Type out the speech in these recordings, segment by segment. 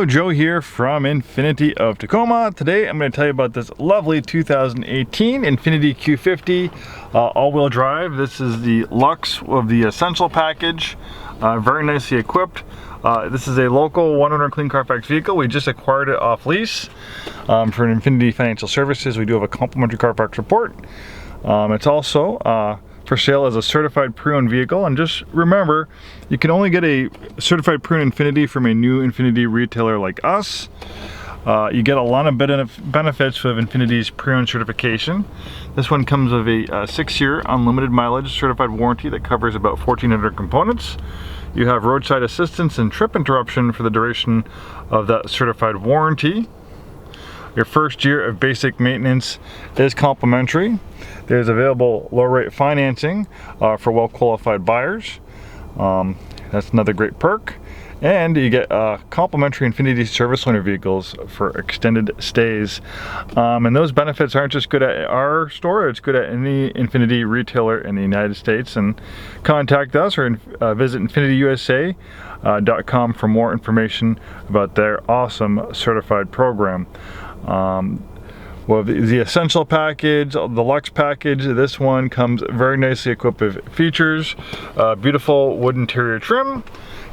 Hello, Joe here from Infiniti of Tacoma. Today I'm going to tell you about this lovely 2018 Infiniti Q50 all-wheel drive. This is the Lux of the Essential package, very nicely equipped. This is a local 1-owner clean Carfax vehicle. We just acquired it off lease for an Infiniti Financial Services. We do have a complimentary Carfax report. It's also for sale as a certified pre-owned vehicle, and just remember, you can only get a certified pre-owned Infiniti from a new Infiniti retailer like us. You get a lot of benefits with Infiniti's pre-owned certification. This one comes with a 6-year unlimited mileage certified warranty that covers about 1,400 components. You have roadside assistance and trip interruption for the duration of that certified warranty. Your first year of basic maintenance is complimentary. There's available low rate financing for well-qualified buyers. That's another great perk. And you get complimentary Infiniti service owner vehicles for extended stays. And those benefits aren't just good at our store, it's good at any Infiniti retailer in the United States. And contact us or visit InfinitiUSA.com for more information about their awesome certified program. Well, the Essential package, the Lux package, this one comes very nicely equipped with features, beautiful wood interior trim.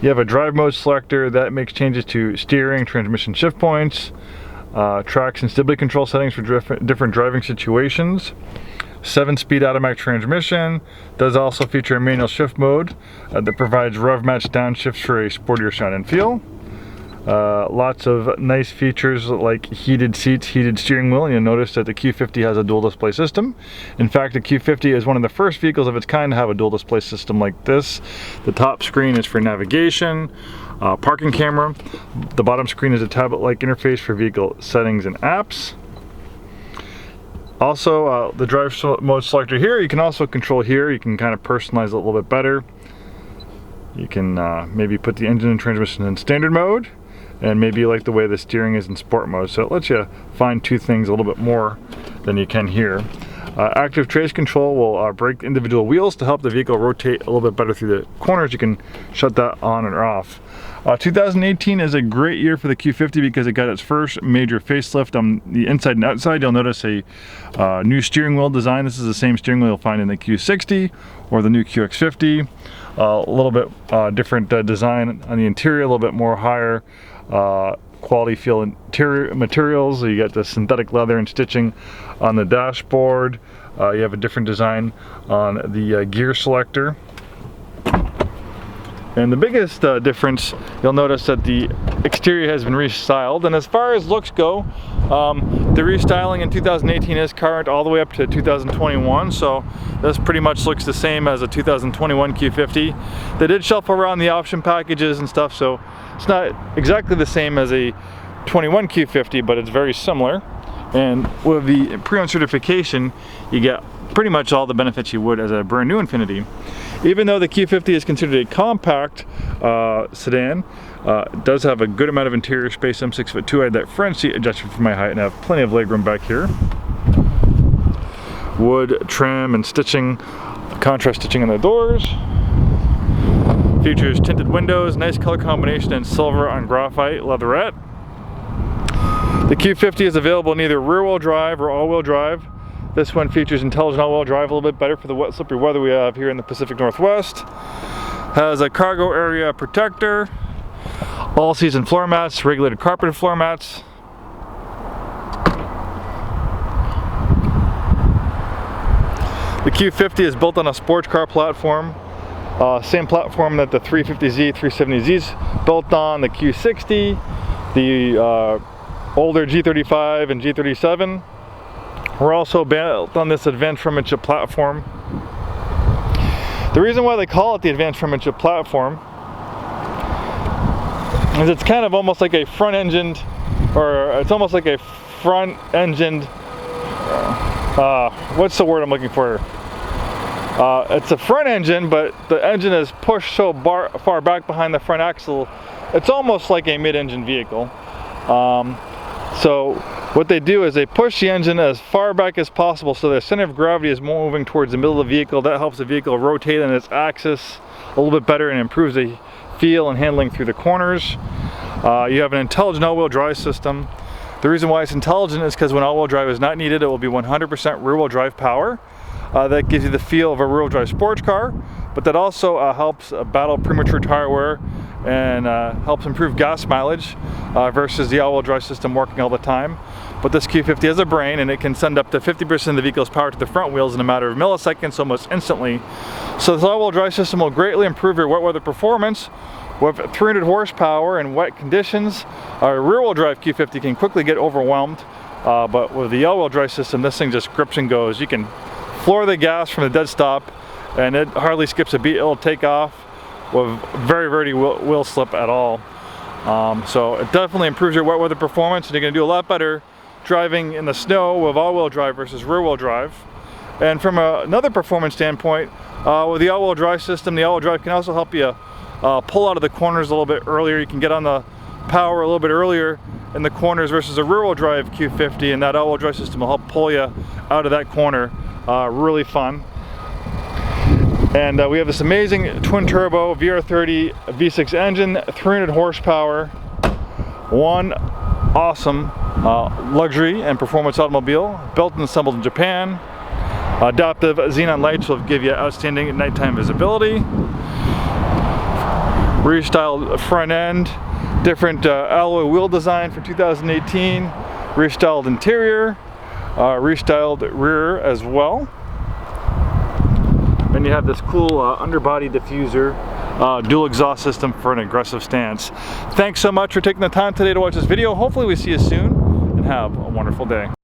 You have a drive mode selector that makes changes to steering, transmission shift points, traction and stability control settings for different driving situations. 7-speed automatic transmission. Does also feature a manual shift mode that provides rev match downshifts for a sportier sound and feel. Lots of nice features like heated seats, heated steering wheel. You'll notice that the Q50 has a dual display system. In fact, the Q50 is one of the first vehicles of its kind to have a dual display system like this. The top screen is for navigation, parking camera. The bottom screen is a tablet-like interface for vehicle settings and apps. Also, the drive mode selector here, you can also control here. You can kind of personalize it a little bit better. You can maybe put the engine and transmission in standard mode, and maybe you like the way the steering is in sport mode, so it lets you fine-tune things a little bit more than you can here. Active trace control will brake individual wheels to help the vehicle rotate a little bit better through the corners. You can shut that on or off. 2018 is a great year for the Q50 because it got its first major facelift on the inside and outside. You'll notice a new steering wheel design. This is the same steering wheel you'll find in the Q60 or the new QX50. A little bit different design on the interior, a little bit more higher quality feel interior materials. You got the synthetic leather and stitching on the dashboard. You have a different design on the gear selector. And the biggest difference, you'll notice that the exterior has been restyled. And as far as looks go, the restyling in 2018 is current all the way up to 2021. So this pretty much looks the same as a 2021 Q50. They did shuffle around the option packages and stuff, so it's not exactly the same as a 21 Q50, but it's very similar. And with the pre-owned certification, you get pretty much all the benefits you would as a brand new Infiniti. Even though the Q50 is considered a compact sedan, it does have a good amount of interior space. I'm 6'2". I had that front seat adjusted for my height and I have plenty of legroom back here. Wood trim and stitching, contrast stitching on the doors. Features tinted windows, nice color combination in silver on graphite leatherette. The Q50 is available in either rear-wheel drive or all-wheel drive. This one features intelligent all-wheel drive, a little bit better for the wet, slippery weather we have here in the Pacific Northwest. Has a cargo area protector, all-season floor mats, regulated carpeted floor mats. The Q50 is built on a sports car platform. Same platform that the 350Z, 370Z is built on, the Q60, the older G35 and G37. We're also built on this advanced front-engine platform. The reason why they call it the advanced front-engine platform is it's kind of almost like a front-engined, or it's almost like a front-engined, what's the word I'm looking for? It's a front engine, but the engine is pushed so far back behind the front axle, it's almost like a mid-engine vehicle. So what they do is they push the engine as far back as possible so the center of gravity is moving towards the middle of the vehicle. That helps the vehicle rotate on its axis a little bit better and improves the feel and handling through the corners. You have an intelligent all-wheel drive system. The reason why it's intelligent is because when all-wheel drive is not needed, it will be 100% rear-wheel drive power. That gives you the feel of a rear-wheel drive sports car, but that also helps battle premature tire wear and helps improve gas mileage versus the all-wheel drive system working all the time. But this Q50 has a brain, and it can send up to 50% of the vehicle's power to the front wheels in a matter of milliseconds, almost instantly. So this all-wheel drive system will greatly improve your wet weather performance. With 300 horsepower in wet conditions, our rear-wheel drive Q50 can quickly get overwhelmed, but with the all-wheel drive system, this thing just grips and goes. You can floor the gas from the dead stop, and it hardly skips a beat. It'll take off with very wheel slip at all. So it definitely improves your wet weather performance, and you're going to do a lot better driving in the snow with all-wheel drive versus rear-wheel drive. And from another performance standpoint, with the all-wheel drive system, the all-wheel drive can also help you pull out of the corners a little bit earlier. You can get on the power a little bit earlier in the corners versus a rear-wheel drive Q50, and that all-wheel drive system will help pull you out of that corner. Really fun. And we have this amazing twin-turbo VR30 V6 engine, 300 horsepower, one awesome luxury and performance automobile, built and assembled in Japan. Adaptive xenon lights will give you outstanding nighttime visibility. Restyled front end, different alloy wheel design for 2018, restyled interior, restyled rear as well. And you have this cool underbody diffuser, dual exhaust system for an aggressive stance. Thanks so much for taking the time today to watch this video. Hopefully we see you soon, and have a wonderful day.